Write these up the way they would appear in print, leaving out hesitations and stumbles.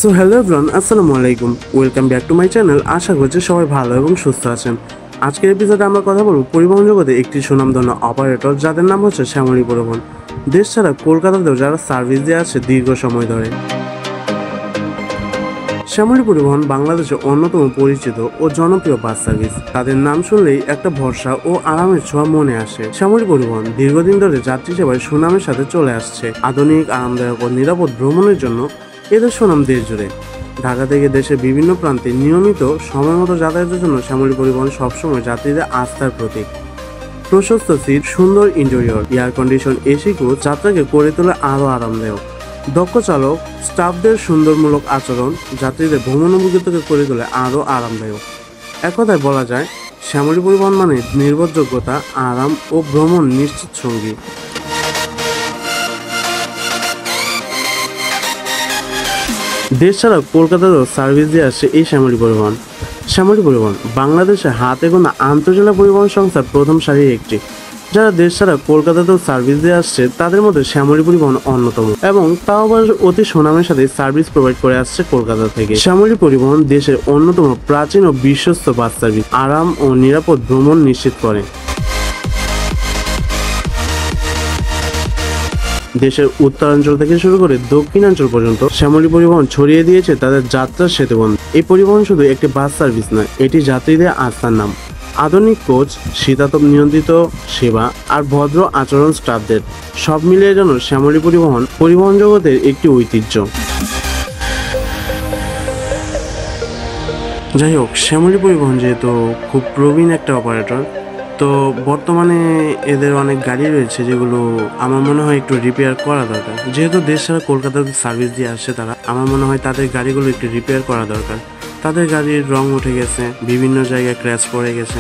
So hello everyone, আসসালামু আলাইকুম। Welcome back to my channel. আশা করছি সবাই ভালো এবং সুস্থ আছেন। আজকের এপিসোডে আমরা কথা বলব পরিবহন জগতে একটি সুনামধন্য অপারেটর যাদের নাম হচ্ছে শ্যামলী পরিবহন। দেশ ছাড়া কলকাতাতেও যারা সার্ভিস দিয়ে আছে দীর্ঘ সময় ধরে। শ্যামলী পরিবহন বাংলাদেশের অন্যতম পরিচিত ও জনপ্রিয় বাস সার্ভিস। তাদের নাম শুনলেই একটা ভরসা ও আরামের ছোঁয়া মনে আসে। শ্যামলী পরিবহন দীর্ঘদিন ধরে যাত্রী সেবায় সুনামের সাথে চলে আসছে। আধুনিক, আরামদায়ক ও নিরাপদ ভ্রমণের জন্য এদের সুনাম দেশ জুড়ে। ঢাকা থেকে দেশের বিভিন্ন প্রান্তে নিয়মিত সময়মতো যাতায়াতের জন্য শ্যামলী পরিবহন সবসময় যাত্রীদের আস্থার প্রতীক। প্রশস্ত সিট, সুন্দর interior, air condition AC coach যাত্রাকে করে তোলে আরও আরামদায়ক। দক্ষ চালক, স্টাফদের সুন্দরমূলক আচরণ যাত্রীদের ভ্রমণ অভিজ্ঞতাকে করে তোলে আরও আরামদায়ক। এক কথায় বলা যায়, শ্যামলী পরিবহন মানে নির্ভরযোগ্যতা, আরাম ও ভ্রমণ নিশ্চিত সঙ্গী। দেশ ছাড়া কলকাতাতেও সার্ভিস দিয়ে আসছে এই শ্যামলী পরিবহন। শ্যামলী পরিবহন বাংলাদেশে হাতে গোনা আন্তঃজেলা পরিবহন সংস্থার প্রথম সারির একটি। যারা দেশ ছাড়া কলকাতাতেও সার্ভিস দিয়ে আসছে তাদের মধ্যে শ্যামলী পরিবহন অন্যতম, এবং তাও আবার অতি সুনামের সাথে সার্ভিস প্রোভাইড করে আসছে কলকাতা থেকে। শ্যামলী পরিবহন দেশের অন্যতম প্রাচীন ও বিশ্বস্ত বাস সার্ভিস, আরাম ও নিরাপদ ভ্রমণ নিশ্চিত করে। দেশের উত্তরাঞ্চল থেকে শুরু করে দক্ষিণাঞ্চল পর্যন্ত শ্যামলী পরিবহন ছড়িয়ে দিয়েছে তাদের যাত্রার সেতুবন্ধ। এই পরিবহন শুধু একটি বাস সার্ভিস নয়, এটি যাত্রীদের আস্থার নাম। আধুনিক কোচ, শীতাতপ নিয়ন্ত্রিত সেবা আর ভদ্র আচরণ স্টাফদের, সব মিলিয়ে যেন শ্যামলী পরিবহন জগতের একটি ঐতিহ্য। যাই হোক, শ্যামলী পরিবহন যেহেতু খুব প্রবীণ একটা অপারেটর, তো বর্তমানে এদের অনেক গাড়ি রয়েছে যেগুলো আমার মনে হয় একটু রিপেয়ার করা দরকার। যেহেতু দেশ ছাড়া কলকাতাতে সার্ভিস দিয়ে আসছে তারা, আমার মনে হয় তাদের গাড়িগুলো একটু রিপেয়ার করা দরকার। তাদের গাড়ির রং উঠে গেছে, বিভিন্ন জায়গায় ক্র্যাশ পড়ে গেছে,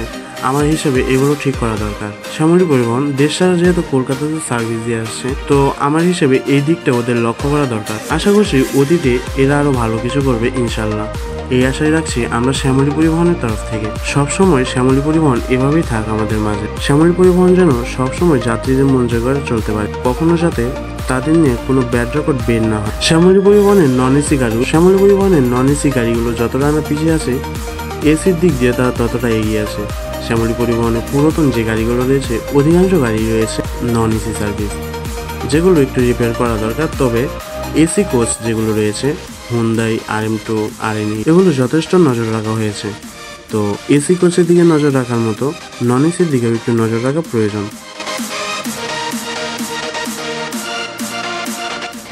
আমার হিসেবে এগুলো ঠিক করা দরকার। শ্যামলী পরিবহন দেশ ছাড়া যেহেতু কলকাতাতে সার্ভিস দিয়ে আসছে, তো আমার হিসেবে এই দিকটা ওদের লক্ষ্য করা দরকার। আশা করছি অতীতে এরা আরো ভালো কিছু করবে ইনশাল্লাহ। এই আশাই রাখছি আমরা শ্যামলী পরিবহনের তরফ থেকে। সবসময় শ্যামলী পরিবহন এভাবেই থাক আমাদের মাঝে। শ্যামলী পরিবহন যেন সবসময় যাত্রীদের মন জয় করে চলতে পারে, কখনো যাতে তাদের নিয়ে কোনো ব্যাড রেকর্ড বের না হয়। শ্যামলী পরিবহনের নন এসি গাড়িগুলো যতটা না পিছিয়ে আছে, এসির দিক দিয়ে তারা ততটা এগিয়ে আছে। শ্যামলী পরিবহনের পুরাতন যে গাড়িগুলো রয়েছে, অধিকাংশ গাড়ি রয়েছে নন এসি সার্ভিস, যেগুলো একটু রিপেয়ার করা দরকার। তবে এসি কোচ যেগুলো রয়েছে, হুন্ডাই RM2, RNE, এগুলো যথেষ্ট নজর রাখা হয়েছে। তো এসি কোচের দিকে নজর রাখার মতো নন এসির দিকেও একটু নজর রাখা প্রয়োজন।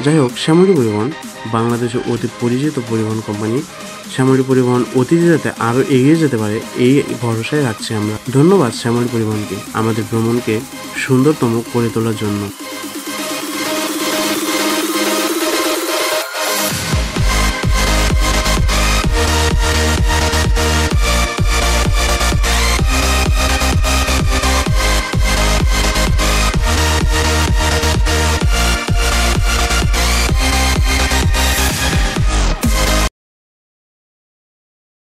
যাই হোক, শ্যামলী পরিবহন বাংলাদেশের অতি পরিচিত পরিবহন কোম্পানি। শ্যামলী পরিবহন অতীতে যাতে আরও এগিয়ে যেতে পারে এই ভরসায় রাখছি আমরা। ধন্যবাদ শ্যামলী পরিবহনকে আমাদের ভ্রমণকে সুন্দরতম করে তোলার জন্য।